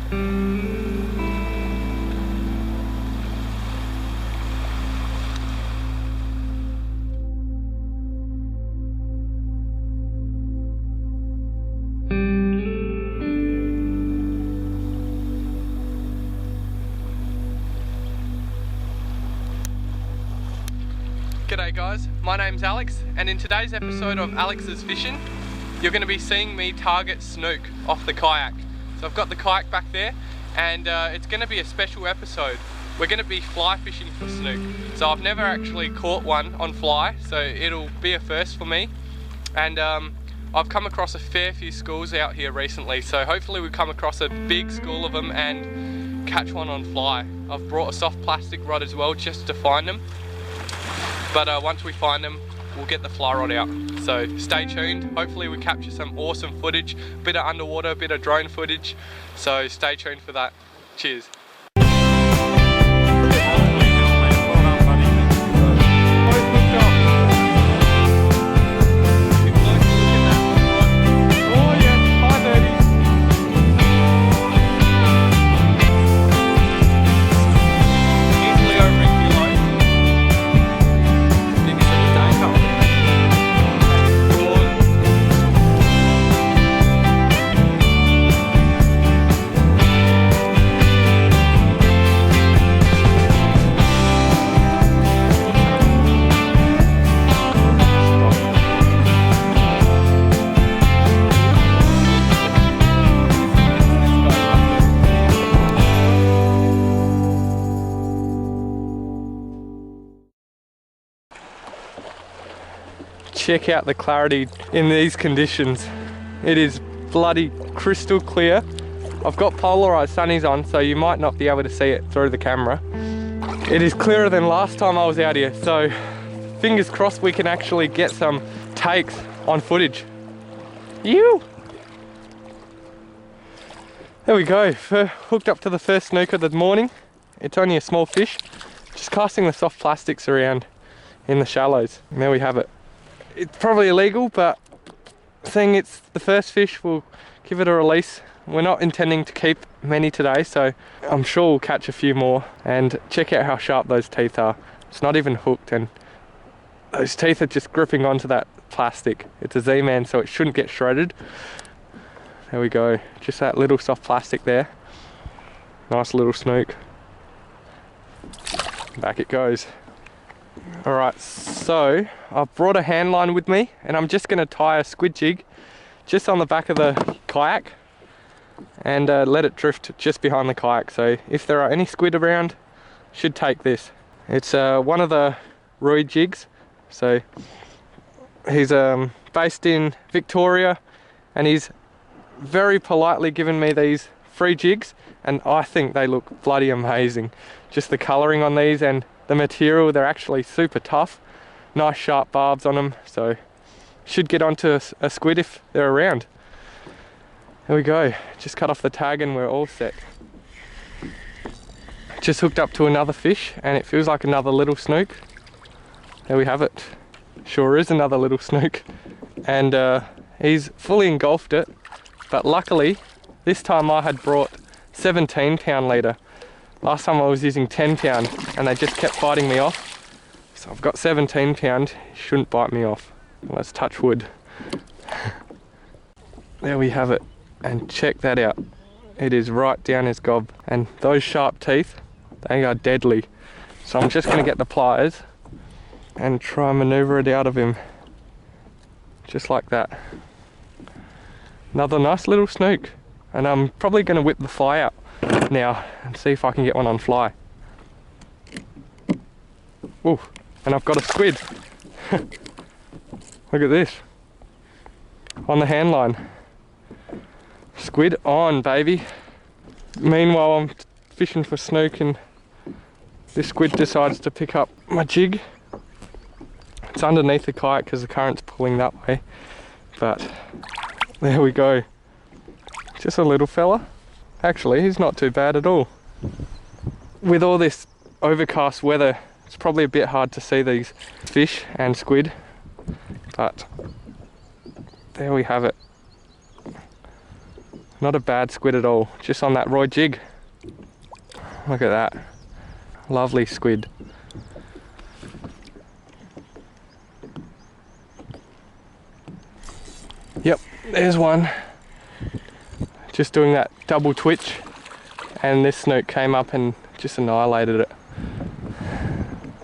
G'day guys, my name's Alex, and in today's episode of AlexsFishin, you're going to be seeing me target snook off the kayak. So I've got the kayak back there, and it's going to be a special episode. We're going to be fly fishing for snook. So I've never actually caught one on fly, so it'll be a first for me. And I've come across a fair few schools out here recently, so hopefully we come across a big school of them and catch one on fly. I've brought a soft plastic rod as well just to find them. But once we find them, we'll get the fly rod out. So stay tuned. Hopefully we capture some awesome footage, a bit of underwater, a bit of drone footage. So stay tuned for that. Cheers. Check out the clarity in these conditions. It is bloody crystal clear. I've got polarized sunnies on, so you might not be able to see it through the camera. It is clearer than last time I was out here, so fingers crossed we can actually get some takes on footage. Ew! There we go, hooked up to the first snook of the morning. It's only a small fish, just casting the soft plastics around in the shallows. And there we have it. It's probably illegal, but seeing it's the first fish, we'll give it a release. We're not intending to keep many today, so I'm sure we'll catch a few more. And check out how sharp those teeth are. It's not even hooked, and those teeth are just gripping onto that plastic. It's a Z-Man, so it shouldn't get shredded. There we go, just that little soft plastic there. Nice little snook. Back it goes. Alright, so I've brought a hand line with me, and I'm just going to tie a squid jig just on the back of the kayak and let it drift just behind the kayak. So if there are any squid around, should take this. It's one of the Rui jigs. So he's based in Victoria, and he's very politely given me these free jigs, and I think they look bloody amazing. Just the colouring on these and the material, they're actually super tough. Nice sharp barbs on them, so should get onto a squid if they're around. There we go, just cut off the tag and we're all set. Just hooked up to another fish, and it feels like another little snook. There we have it. Sure is another little snook. And he's fully engulfed it, but luckily this time I had brought 17-pound leader. Last time I was using 10-pound and they just kept fighting me off. So I've got 17-pound, shouldn't bite me off. Let's touch wood. There we have it, and check that out. It is right down his gob, and those sharp teeth, they are deadly. So I'm just gonna get the pliers and try and maneuver it out of him. Just like that. Another nice little snook, and I'm probably gonna whip the fly out now and see if I can get one on fly. Ooh, and I've got a squid. Look at this. On the hand line. Squid on, baby. Meanwhile, I'm fishing for snook, and this squid decides to pick up my jig. It's underneath the kayak because the current's pulling that way. But there we go. Just a little fella. Actually, he's not too bad at all. With all this overcast weather, it's probably a bit hard to see these fish and squid, but there we have it. Not a bad squid at all, just on that raw jig. Look at that. Lovely squid. Yep, there's one. Just doing that double twitch, and this snook came up and just annihilated it.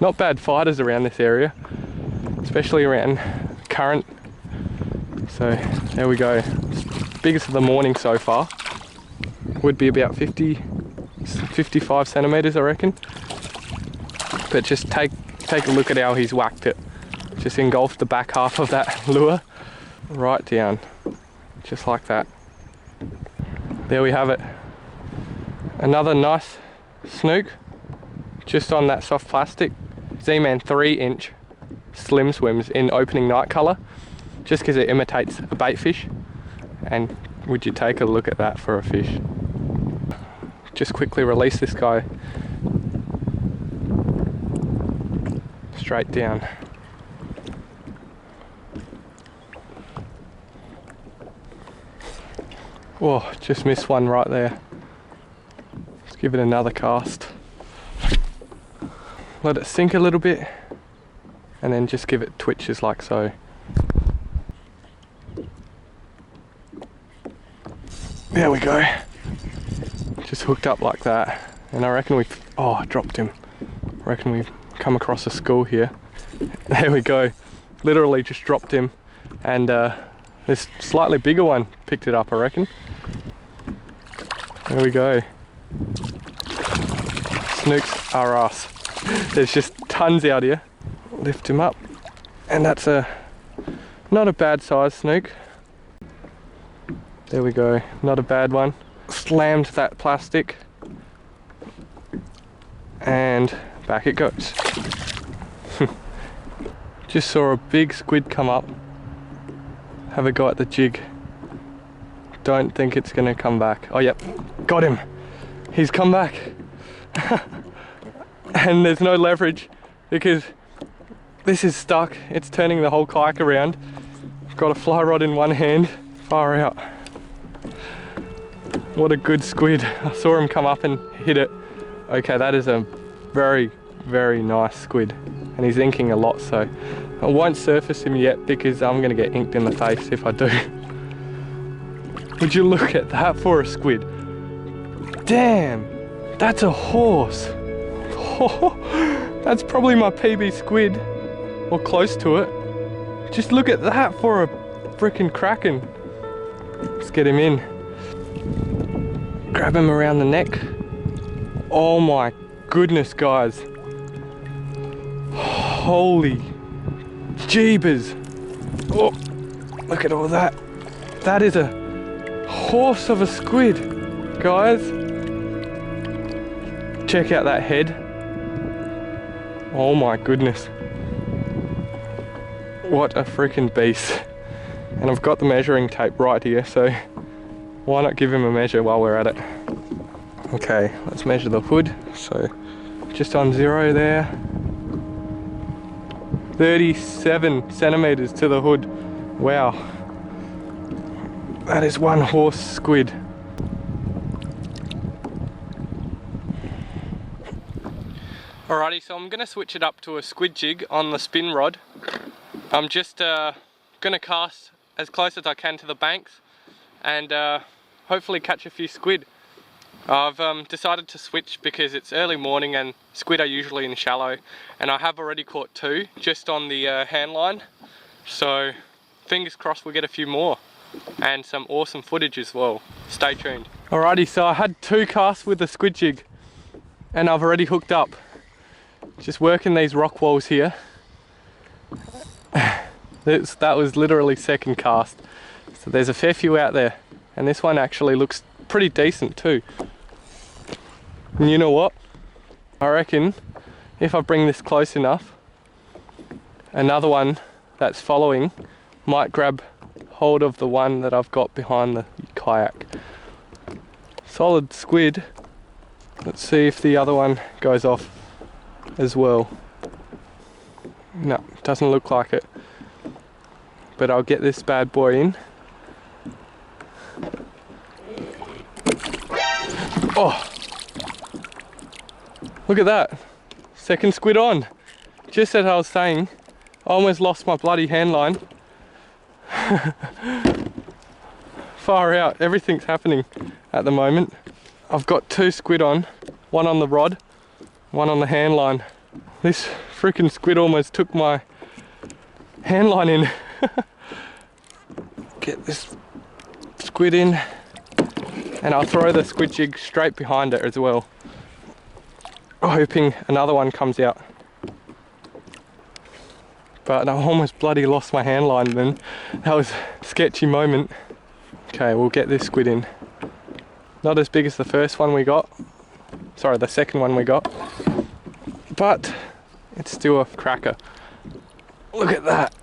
Not bad fighters around this area, especially around current. So there we go. Biggest of the morning so far. Would be about 55 centimeters, I reckon. But just take a look at how he's whacked it. Just engulfed the back half of that lure right down, just like that. There we have it. Another nice snook, just on that soft plastic. Z-Man 3-inch slim swims in opening night colour, just because it imitates a bait fish. And would you take a look at that for a fish? Just quickly release this guy straight down. Whoa, just missed one right there. Let's give it another cast. Let it sink a little bit, and then just give it twitches like so. There we go. Just hooked up like that, and I reckon we've, oh, dropped him. I reckon we've come across a school here. There we go. Literally just dropped him, and this slightly bigger one picked it up, I reckon. There we go. Snooks are us. There's just tons out here. Lift him up, and that's not a bad size snook. There we go, not a bad one. Slammed that plastic, and back it goes. Just saw a big squid come up. Have a go at the jig. Don't think it's gonna come back. Oh yep, got him. He's come back. And there's no leverage because this is stuck. It's turning the whole kayak around. I've got a fly rod in one hand. Far out. What a good squid. I saw him come up and hit it. Okay, that is a very, very nice squid. And he's inking a lot, so I won't surface him yet because I'm gonna get inked in the face if I do. Would you look at that for a squid? Damn, that's a horse. Oh, that's probably my PB squid, or close to it. Just look at that for a freaking kraken. Let's get him in. Grab him around the neck. Oh my goodness, guys. Holy jeebers. Oh, look at all that. That is a horse of a squid, guys. Check out that head. Oh my goodness. What a freaking beast. And I've got the measuring tape right here, so why not give him a measure while we're at it. Okay, let's measure the hood. So just on 0 there. 37 centimeters to the hood. Wow. That is one horse squid. Alrighty, so I'm gonna switch it up to a squid jig on the spin rod. I'm just gonna cast as close as I can to the banks and hopefully catch a few squid. I've decided to switch because it's early morning and squid are usually in shallow, and I have already caught 2 just on the hand line, so fingers crossed we'll get a few more and some awesome footage as well. Stay tuned. Alrighty, so I had 2 casts with the squid jig and I've already hooked up. Just working these rock walls here. That was literally second cast. So there's a fair few out there, and this one actually looks pretty decent too. And you know what? I reckon if I bring this close enough, another one that's following might grab hold of the one that I've got behind the kayak. Solid squid. Let's see if the other one goes off as well. No, doesn't look like it. But I'll get this bad boy in. Oh, look at that. Second squid on. Just as I was saying, I almost lost my bloody hand line. Far out, everything's happening at the moment. I've got 2 squid on, one on the rod, one on the hand line. This freaking squid almost took my hand line in. Get this squid in, and I'll throw the squid jig straight behind it as well, hoping another one comes out. But I almost bloody lost my hand line then. That was a sketchy moment. Okay, we'll get this squid in. Not as big as the first one we got. Sorry, the second one we got. But it's still a cracker. Look at that.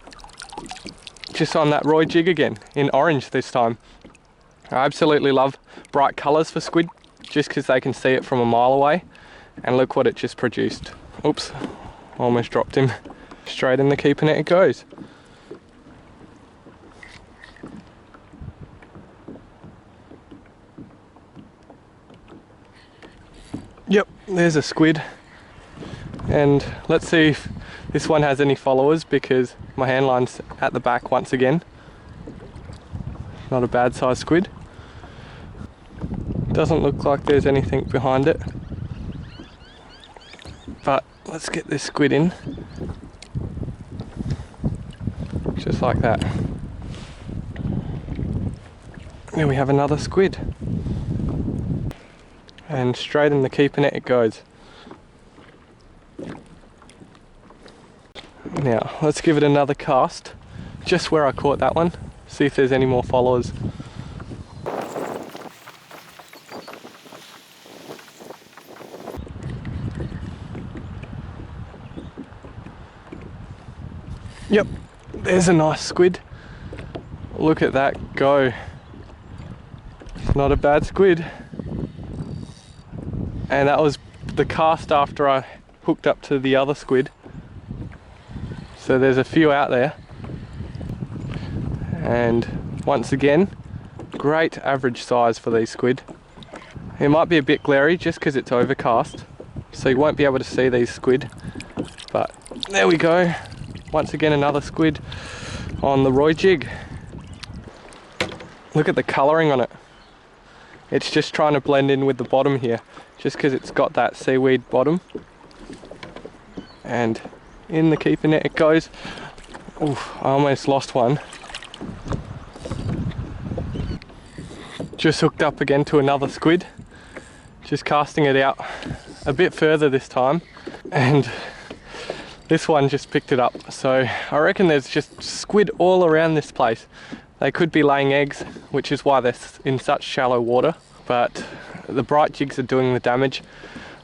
Just on that Roy jig again, in orange this time. I absolutely love bright colours for squid, just because they can see it from a mile away. And look what it just produced. Oops, almost dropped him. Straight in the keeper net it goes. Yep, there's a squid. And let's see if this one has any followers, because my hand line's at the back once again. Not a bad size squid. Doesn't look like there's anything behind it. But let's get this squid in. Just like that. There we have another squid. And straight in the keeper net it goes. Now, let's give it another cast, just where I caught that one, see if there's any more followers. Yep, there's a nice squid. Look at that go. It's not a bad squid. And that was the cast after I hooked up to the other squid. So there's a few out there. And once again, great average size for these squid. It might be a bit glary just because it's overcast, so you won't be able to see these squid. But there we go. Once again, another squid on the Roy jig. Look at the colouring on it. It's just trying to blend in with the bottom here, just because it's got that seaweed bottom. And in the keeper net it goes. Oof, I almost lost one. Just hooked up again to another squid. Just casting it out a bit further this time. And this one just picked it up. So I reckon there's just squid all around this place. They could be laying eggs, which is why they're in such shallow water. But the bright jigs are doing the damage.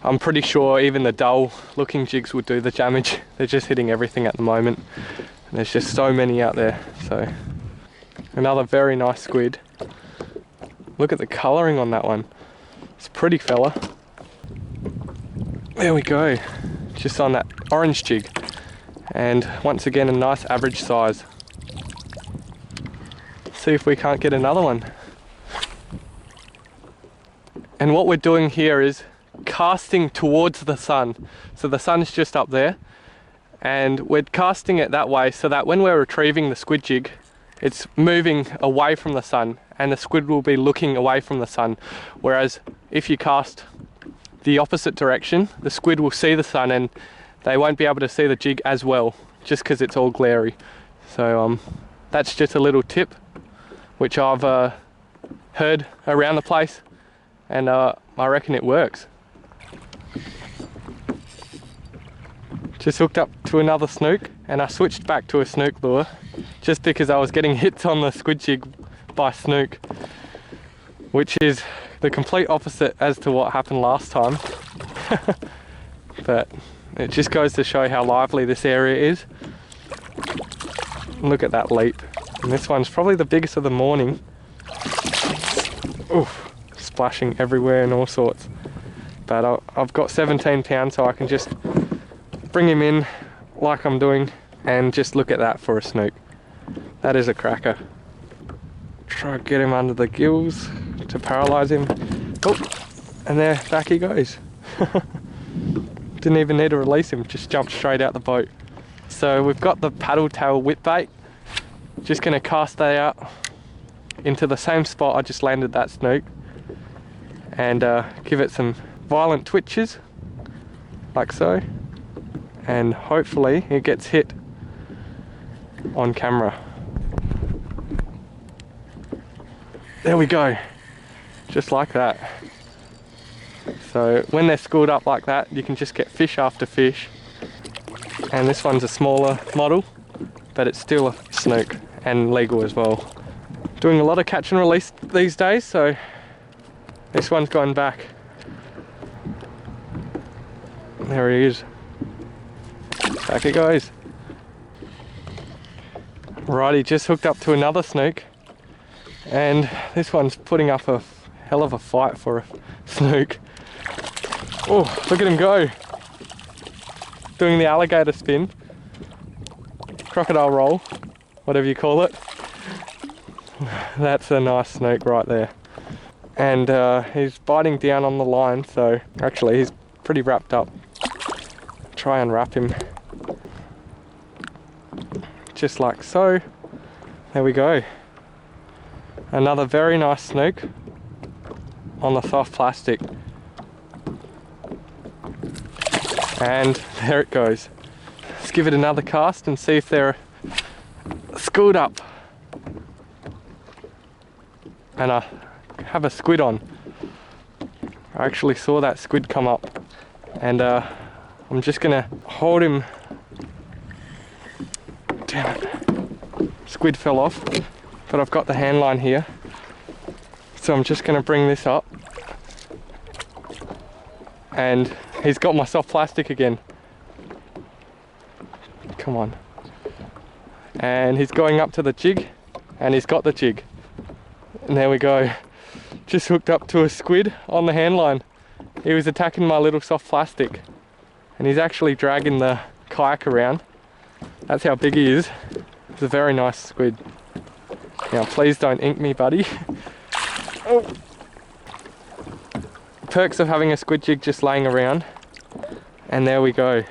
I'm pretty sure even the dull looking jigs would do the damage. They're just hitting everything at the moment. And there's just so many out there. So another very nice squid. Look at the colouring on that one. It's a pretty fella. There we go. Just on that orange jig. And once again, a nice average size. See if we can't get another one. And what we're doing here is casting towards the sun. So the sun's just up there, and we're casting it that way so that when we're retrieving the squid jig, it's moving away from the sun and the squid will be looking away from the sun. Whereas if you cast the opposite direction, the squid will see the sun and they won't be able to see the jig as well, just because it's all glary. So that's just a little tip which I've heard around the place, and I reckon it works. Just hooked up to another snook, and I switched back to a snook lure just because I was getting hits on the squid jig by snook, which is the complete opposite as to what happened last time. But it just goes to show how lively this area is. Look at that leap. And this one's probably the biggest of the morning. Oof, splashing everywhere and all sorts. But I've got 17 pounds, so I can just bring him in like I'm doing and just look at that for a snook. That is a cracker. Try to get him under the gills to paralyze him. Oh, And there, back he goes. Didn't even need to release him, just jumped straight out the boat. So we've got the paddle tail whip bait. Just gonna cast that out into the same spot I just landed that snook, and give it some violent twitches, like so. And hopefully it gets hit on camera. There we go, just like that. So when they're schooled up like that, you can just get fish after fish. And this one's a smaller model, but it's still a snook and legal as well. Doing a lot of catch and release these days, so this one's gone back. There he is. Back it goes. Righty, just hooked up to another snook, and this one's putting up a hell of a fight for a snook. Oh, look at him go. Doing the alligator spin, crocodile roll, whatever you call it. That's a nice snook right there. And he's biting down on the line, so actually he's pretty wrapped up. Try and wrap him. Just like so. There we go. Another very nice snook on the soft plastic. And there it goes. Let's give it another cast and see if they're schooled up. And I have a squid on. I actually saw that squid come up, and I'm just gonna hold him. Damn it. Squid fell off, but I've got the hand line here. So I'm just gonna bring this up. And he's got my soft plastic again. Come on. And he's going up to the jig, and he's got the jig. And there we go. Just hooked up to a squid on the hand line. He was attacking my little soft plastic, and he's actually dragging the kayak around. That's how big he is. It's a very nice squid. Now please don't ink me, buddy. Oh. Perks of having a squid jig just laying around. And there we go.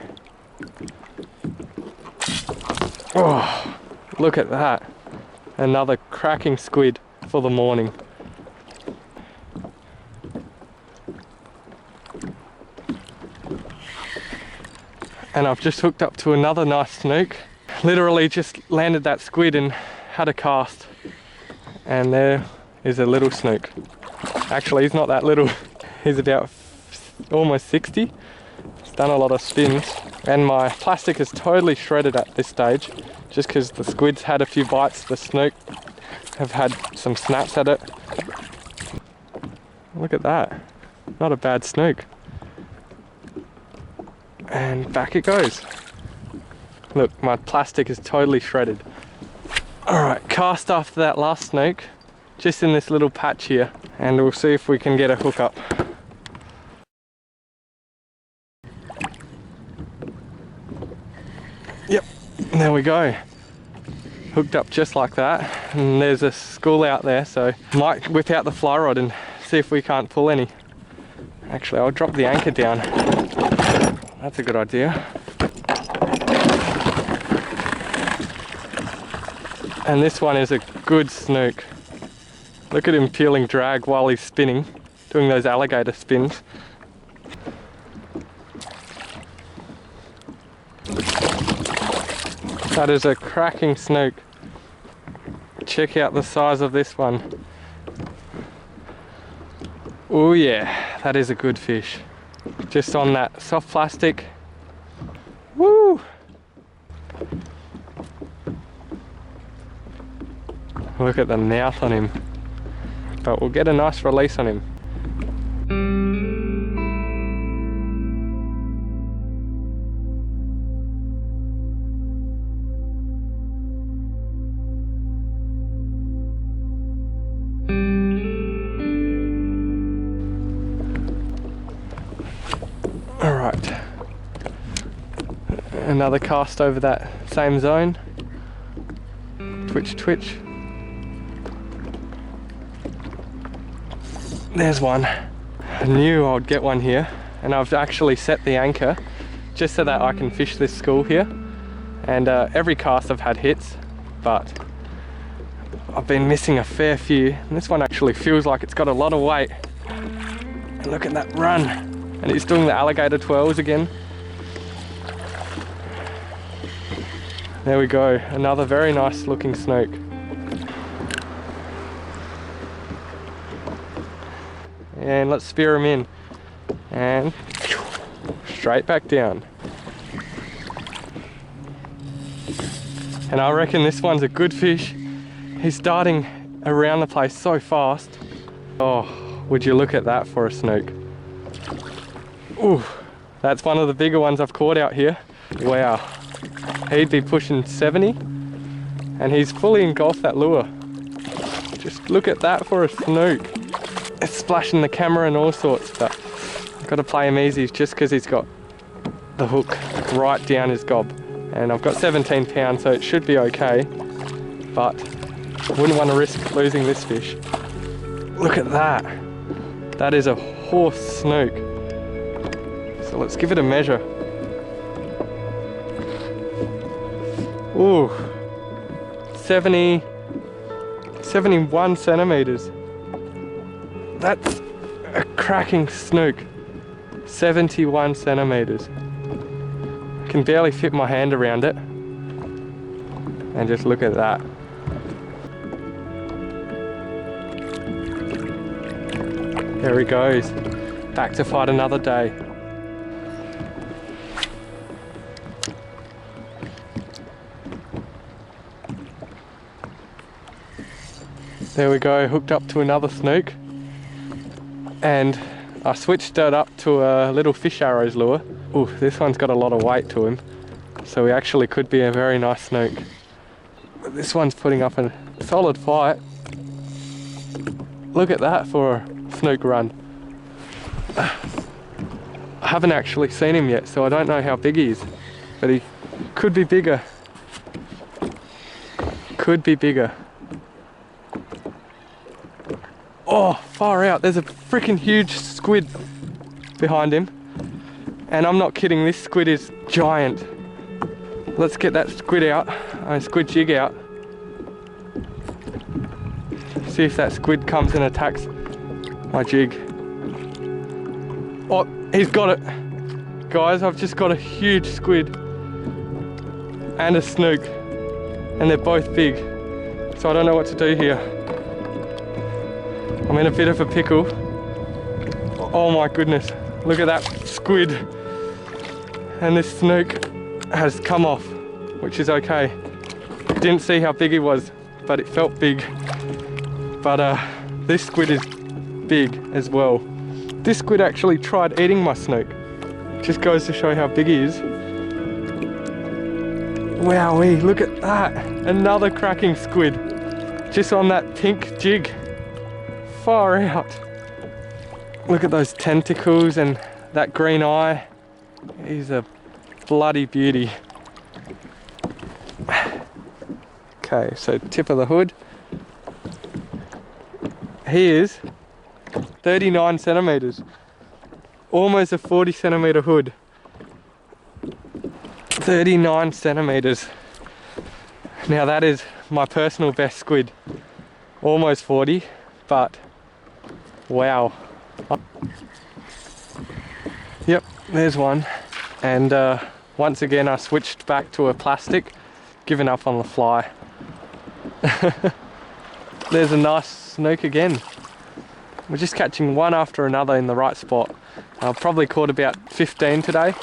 Oh, look at that. Another cracking squid for the morning. And I've just hooked up to another nice snook. Literally just landed that squid and had a cast. And there is a little snook. Actually, he's not that little. He's about almost 60. He's done a lot of spins. And my plastic is totally shredded at this stage, just because the squid's had a few bites. The snook have had some snaps at it. Look at that. Not a bad snook. And back it goes. Look, my plastic is totally shredded. Alright, cast after that last snook, just in this little patch here, and we'll see if we can get a hook up. Yep, there we go. Hooked up just like that, and there's a school out there, so might whip out the fly rod and see if we can't pull any. Actually, I'll drop the anchor down. That's a good idea. And this one is a good snook. Look at him peeling drag while he's spinning, doing those alligator spins. That is a cracking snook. Check out the size of this one. Oh yeah, that is a good fish. Just on that soft plastic. Woo! Look at the mouth on him. But we'll get a nice release on him. Alright. Another cast over that same zone. Twitch, twitch. There's one. I knew I would get one here, and I've actually set the anchor just so that I can fish this school here. And every cast I've had hits, but I've been missing a fair few. And this one actually feels like it's got a lot of weight. And look at that run. And he's doing the alligator twirls again. There we go, another very nice looking snook. And let's spear him in. And straight back down. And I reckon this one's a good fish. He's darting around the place so fast. Oh, would you look at that for a snook. Ooh, that's one of the bigger ones I've caught out here. Wow, he'd be pushing 70 and he's fully engulfed that lure. Just look at that for a snook. It's splashing the camera and all sorts, but I've got to play him easy just because he's got the hook right down his gob. And I've got 17 pounds, so it should be okay, but wouldn't want to risk losing this fish. Look at that. That is a horse snook. So let's give it a measure. Ooh, 71 centimeters. That's a cracking snook. 71 centimeters. I can barely fit my hand around it. And just look at that. There he goes. Back to fight another day. There we go, hooked up to another snook. And I switched it up to a little fish arrows lure. Ooh, this one's got a lot of weight to him. So he actually could be a very nice snook. But this one's putting up a solid fight. Look at that for a snook run. I haven't actually seen him yet, so I don't know how big he is. But he could be bigger. Could be bigger. Oh, far out. There's a freaking huge squid behind him. And I'm not kidding, this squid is giant. Let's get that squid out, squid jig out. See if that squid comes and attacks my jig. Oh, he's got it. Guys, I've just got a huge squid and a snook. And they're both big. So I don't know what to do here. I'm in a bit of a pickle. Oh my goodness, look at that squid. And this snook has come off, which is okay. Didn't see how big he was, but it felt big. But this squid is big as well. This squid actually tried eating my snook. Just goes to show how big he is. Wowee, look at that. Another cracking squid. Just on that pink jig. Far out. Look at those tentacles and that green eye. He's a bloody beauty. Okay, so tip of the hood. He is 39 centimeters. Almost a 40 centimeter hood. 39 centimeters. Now that is my personal best squid. Almost 40, but wow. Yep, there's one. And once again I switched back to a plastic, giving up on the fly. There's a nice snook again. We're just catching one after another in the right spot. I've probably caught about 15 today.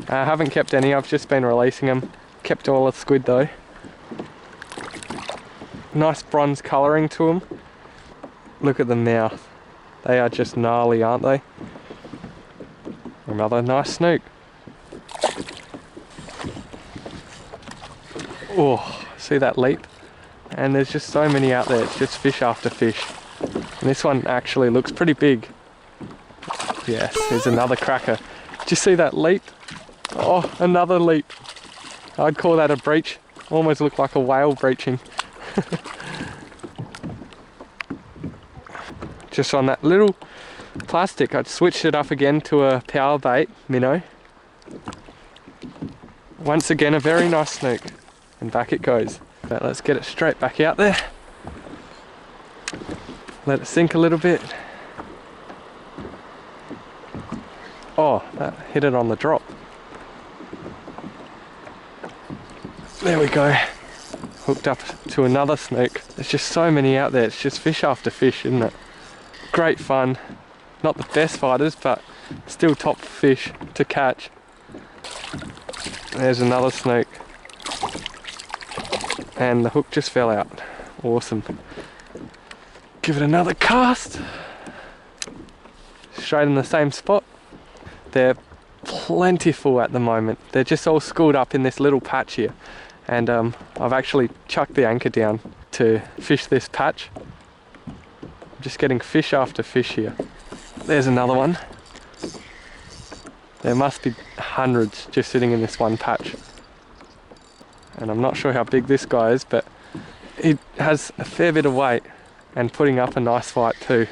I haven't kept any, I've just been releasing them. Kept all the squid though. Nice bronze colouring to them. Look at the mouth. They are just gnarly, aren't they? Another nice snook. Oh, see that leap? And there's just so many out there, it's just fish after fish. And this one actually looks pretty big. Yes, there's another cracker. Did you see that leap? Oh, another leap. I'd call that a breach. Almost looked like a whale breaching. Just on that little plastic. I switched it up again to a power bait minnow. Once again, a very nice snook, and back it goes. But let's get it straight back out there. Let it sink a little bit. Oh, that hit it on the drop. There we go. Hooked up to another snook. There's just so many out there. It's just fish after fish, isn't it? Great fun. Not the best fighters, but still top fish to catch. There's another snook. And the hook just fell out. Awesome. Give it another cast. Straight in the same spot. They're plentiful at the moment. They're just all schooled up in this little patch here. And I've actually chucked the anchor down to fish this patch. I'm just getting fish after fish here. There's another one. There must be hundreds just sitting in this one patch. And I'm not sure how big this guy is, but he has a fair bit of weight and putting up a nice fight too.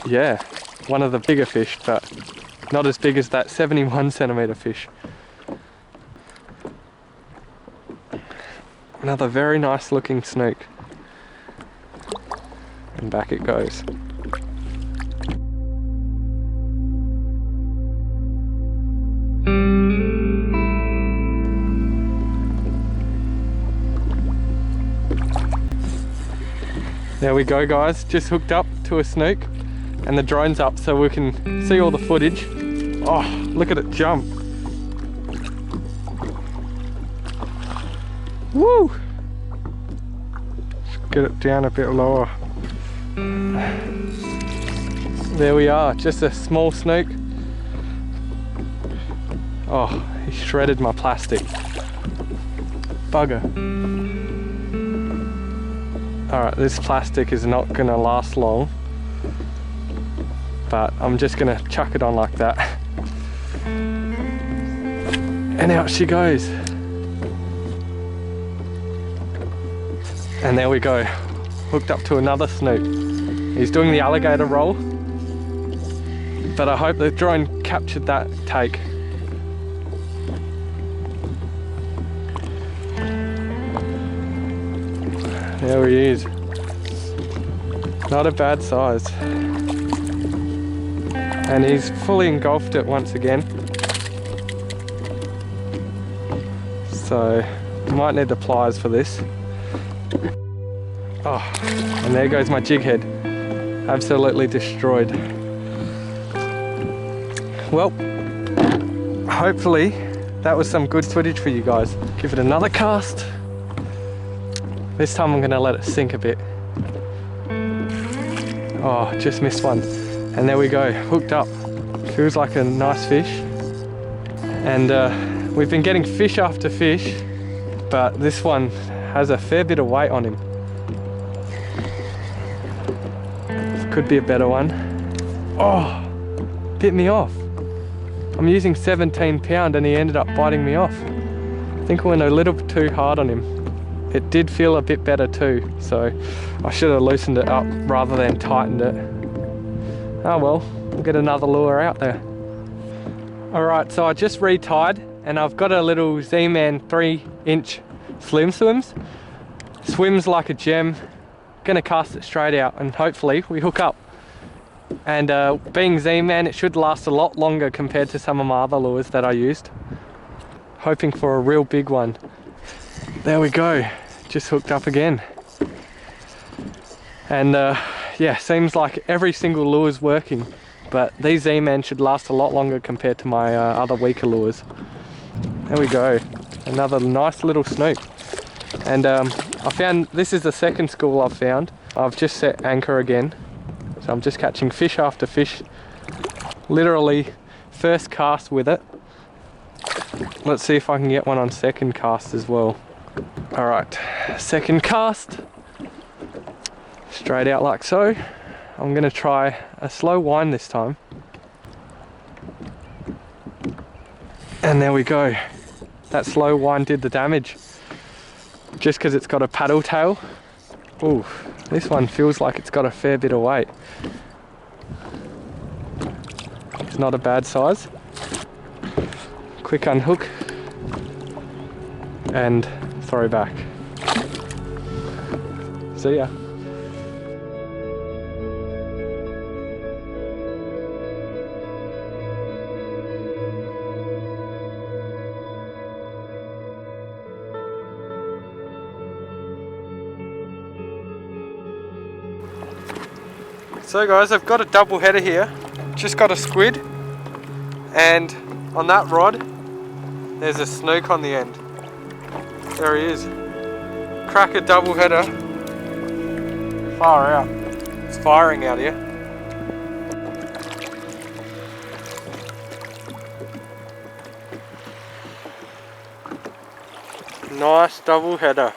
Yeah, one of the bigger fish, but not as big as that 71 centimeter fish. Another very nice looking snook. And back it goes. There we go, guys, just hooked up to a snook and the drone's up so we can see all the footage. Oh, look at it jump. Woo! Let's get it down a bit lower. There we are, just a small snook. Oh, he shredded my plastic. Bugger. Alright, this plastic is not going to last long, but I'm just going to chuck it on like that. And out she goes. And there we go, hooked up to another snook. He's doing the alligator roll, but I hope the drone captured that take. There he is. Not a bad size. And he's fully engulfed it once again. So, might need the pliers for this. Oh, and there goes my jig head. Absolutely destroyed. Well, hopefully that was some good footage for you guys. Give it another cast. This time I'm going to let it sink a bit. Oh, just missed one. And there we go, hooked up. Feels like a nice fish. And we've been getting fish after fish, but this one has a fair bit of weight on him. Could be a better one. Oh, bit me off. I'm using 17 pound and he ended up biting me off. I think I went a little bit too hard on him. It did feel a bit better too, so I should have loosened it up rather than tightened it. Oh well, we'll get another lure out there. Alright, so I just retied and I've got a little Z-Man 3-inch Slim Swims. Swims like a gem. Gonna cast it straight out and hopefully we hook up. And being Z-Man, it should last a lot longer compared to some of my other lures that I used. Hoping for a real big one. There we go, just hooked up again. And yeah, seems like every single lure is working, but these Z-Man should last a lot longer compared to my other weaker lures. There we go, another nice little snook. And I found, this is the second school I've found. I've just set anchor again. So I'm just catching fish after fish. Literally first cast with it. Let's see if I can get one on second cast as well. Alright, second cast. Straight out like so. I'm gonna try a slow wind this time. And there we go. That slow wind did the damage. Just because it's got a paddle tail. Ooh, this one feels like it's got a fair bit of weight. It's not a bad size. Quick unhook and throw back. See ya. So guys, I've got a double header here. Just got a squid, and on that rod there's a snook on the end. There he is. Cracker double header. Far out. It's firing out here. Nice double header.